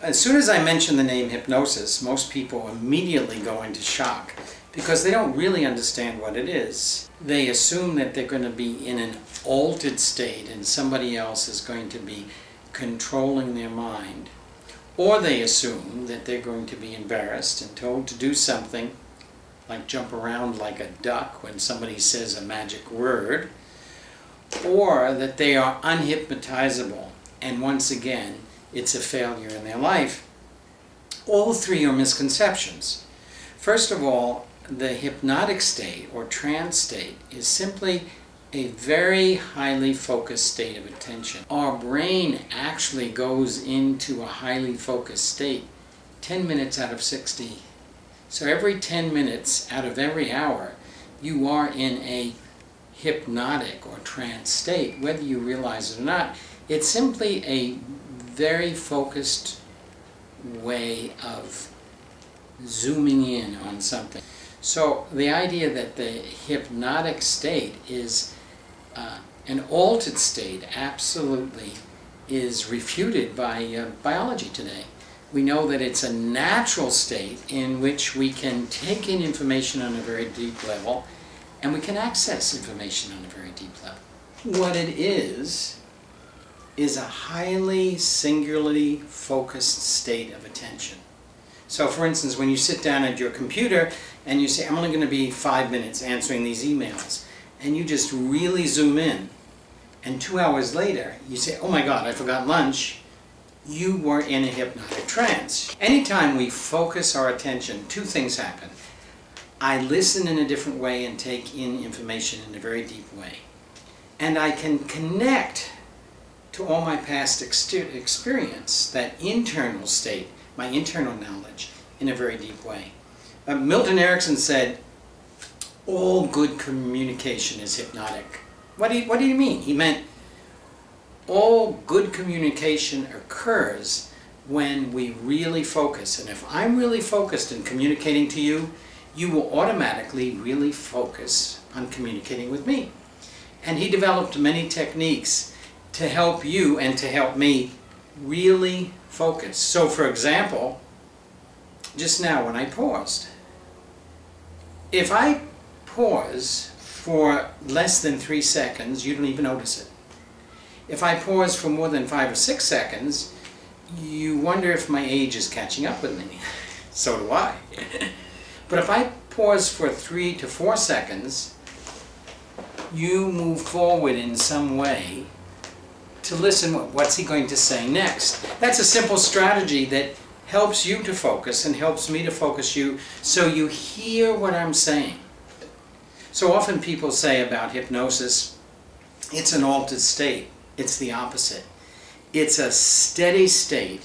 As soon as I mention the name hypnosis, most people immediately go into shock because they don't really understand what it is. They assume that they're going to be in an altered state and somebody else is going to be controlling their mind. Or they assume that they're going to be embarrassed and told to do something like jump around like a duck when somebody says a magic word, or that they are unhypnotizable and once again it's a failure in their life. All three are misconceptions. First of all, the hypnotic state or trance state is simply a very highly focused state of attention. Our brain actually goes into a highly focused state 10 minutes out of 60. So every 10 minutes out of every hour, you are in a hypnotic or trance state, whether you realize it or not. It's simply a very focused way of zooming in on something. So the idea that the hypnotic state is an altered state absolutely is refuted by biology today. We know that it's a natural state in which we can take in information on a very deep level and we can access information on a very deep level. What it is a highly singularly focused state of attention. So for instance, when you sit down at your computer and you say, I'm only going to be 5 minutes answering these emails, and you just really zoom in, and 2 hours later you say, oh my God, I forgot lunch, you were in a hypnotic trance. Anytime we focus our attention, two things happen. I listen in a different way and take in information in a very deep way. And I can connect to all my past experience, that internal state, my internal knowledge, in a very deep way. Milton Erickson said, all good communication is hypnotic. What do you mean? He meant all good communication occurs when we really focus. And if I'm really focused in communicating to you, you will automatically really focus on communicating with me. And he developed many techniques to help you and to help me really focus. So for example, just now when I paused, if I pause for less than 3 seconds, you don't even notice it. If I pause for more than 5 or 6 seconds, you wonder if my age is catching up with me. So do I. But if I pause for 3 to 4 seconds, you move forward in some way to listen, what's he going to say next? That's a simple strategy that helps you to focus and helps me to focus you so you hear what I'm saying. So often people say about hypnosis, it's an altered state. It's the opposite. It's a steady state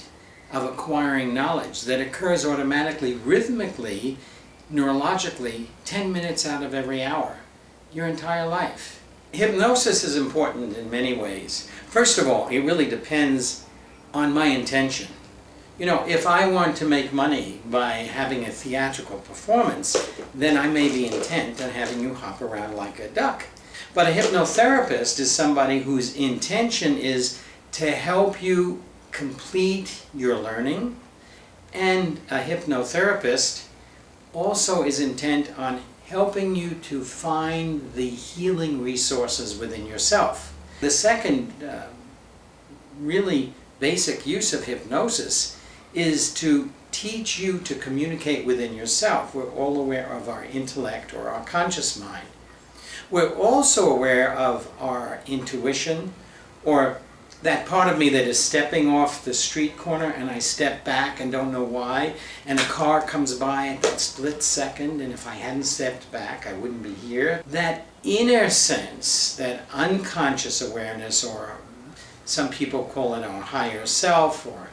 of acquiring knowledge that occurs automatically, rhythmically, neurologically, 10 minutes out of every hour, your entire life. Hypnosis is important in many ways. First of all, it really depends on my intention. You know, if I want to make money by having a theatrical performance, then I may be intent on having you hop around like a duck. But a hypnotherapist is somebody whose intention is to help you complete your learning, and a hypnotherapist also is intent on helping you to find the healing resources within yourself. The second really basic use of hypnosis is to teach you to communicate within yourself. We're all aware of our intellect or our conscious mind. We're also aware of our intuition, or that part of me that is stepping off the street corner and I step back and don't know why, and a car comes by at that split second, and if I hadn't stepped back I wouldn't be here. That inner sense, that unconscious awareness, or some people call it our higher self or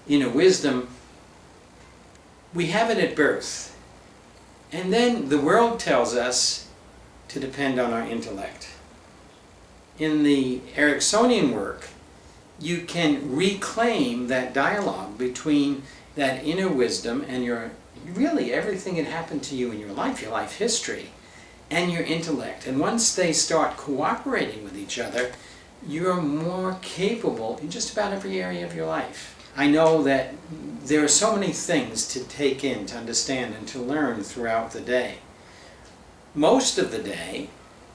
inner wisdom, we have it at birth. And then the world tells us to depend on our intellect. In the Ericksonian work, you can reclaim that dialogue between that inner wisdom and your, really everything that happened to you in your life history, and your intellect. And once they start cooperating with each other, you're more capable in just about every area of your life. I know that there are so many things to take in, to understand, and to learn throughout the day. Most of the day,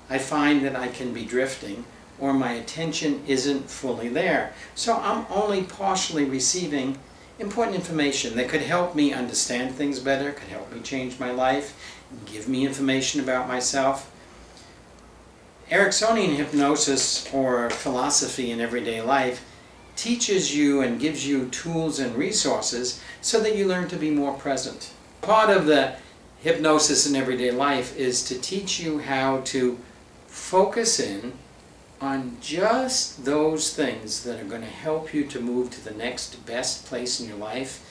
I find that I can be drifting, or my attention isn't fully there. So I'm only partially receiving important information that could help me understand things better, could help me change my life, give me information about myself. Ericksonian hypnosis, or philosophy in everyday life, teaches you and gives you tools and resources so that you learn to be more present. Part of the hypnosis in everyday life is to teach you how to focus in on just those things that are going to help you to move to the next best place in your life,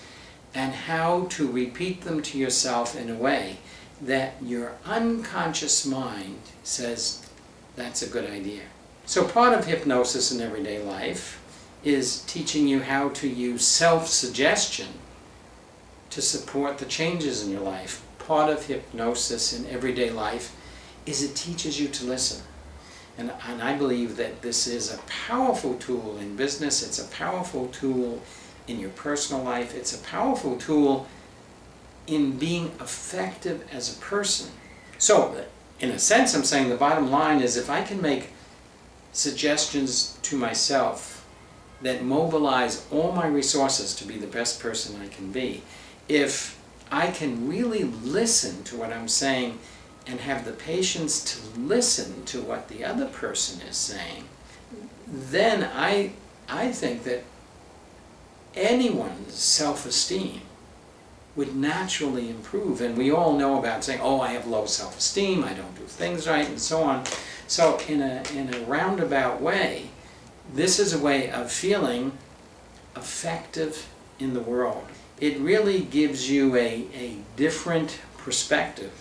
and how to repeat them to yourself in a way that your unconscious mind says, that's a good idea. So part of hypnosis in everyday life is teaching you how to use self-suggestion to support the changes in your life. Part of hypnosis in everyday life is it teaches you to listen. And I believe that this is a powerful tool in business, it's a powerful tool in your personal life, it's a powerful tool in being effective as a person. So, in a sense, I'm saying the bottom line is, if I can make suggestions to myself that mobilize all my resources to be the best person I can be, if I can really listen to what I'm saying and have the patience to listen to what the other person is saying, then I think that anyone's self-esteem would naturally improve. And we all know about saying, oh, I have low self-esteem, I don't do things right, and so on. So in a roundabout way, this is a way of feeling effective in the world. It really gives you a different perspective